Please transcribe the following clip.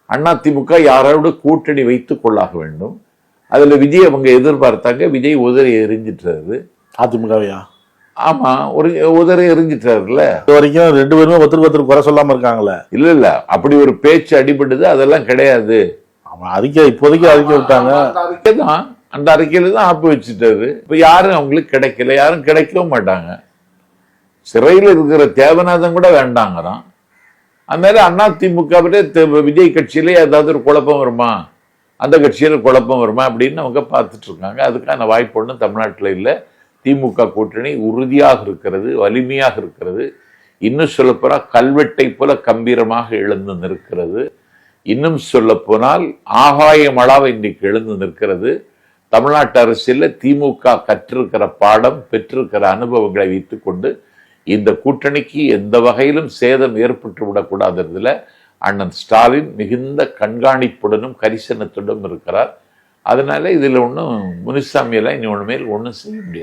அதிமுக யாரோடு கூட்டணி வைத்துக் கொள்ளாக வேண்டும். அதுல விஜய் அவங்க எதிர்பார்த்தாங்க. விஜய் உதறி எரிஞ்சிட்டாரு. அதிமுகவையா? ஆமா, ஒரு உதறி எரிஞ்சிட்டாருல்ல. இது வரைக்கும் 2 பேருமே ஒருத்தருக்கு குறை சொல்லாம இருக்காங்களே. இல்ல அப்படி ஒரு பேச்சு அடிபடுது, அதெல்லாம் கிடையாது. அறிக்கை இப்போதைக்கு அறிக்கை விட்டாங்க. அறிக்கைதான், அந்த அறிக்கையில தான் ஆப்பு வச்சுட்டாரு. இப்ப யாரும் அவங்களுக்கு கிடைக்கல, யாரும் கிடைக்கவும் மாட்டாங்க. சிறையில் இருக்கிற தேவநாதன் கூட வேண்டாங்கிறான். அது மாதிரி அதிமுக விஜய் கட்சியிலே ஏதாவது ஒரு குழப்பம் வருமா, அந்த கட்சியில குழப்பம் வருமா அப்படின்னு அவங்க பார்த்துட்டு இருக்காங்க. அதுக்கான வாய்ப்பு ஒன்றும் தமிழ்நாட்டில் இல்லை. திமுக கூட்டணி உறுதியாக இருக்கிறது, வலிமையாக இருக்கிறது. இன்னும் சொல்ல போனால் கல்வெட்டை போல கம்பீரமாக எழுந்து நிற்கிறது. இன்னும் சொல்ல போனால் ஆகாய மளாவை இன்றைக்கு எழுந்து நிற்கிறது. தமிழ்நாட்டு அரசியலில் திமுக கற்றிருக்கிற பாடம், பெற்றிருக்கிற அனுபவங்களை வைத்துக்கொண்டு இந்த கூட்டணிக்கு எந்த வகையிலும் சேதம் ஏற்பட்டு விடக்கூடாதுல அண்ணன் ஸ்டாலின் மிகுந்த கண்காணிப்புடனும் கரிசனத்துடனும் இருக்கிறார். அதனால இதுல ஒன்றும் முனிசாமியெல்லாம் இனி ஒன்றுமேல் ஒன்றும் செய்ய முடியாது.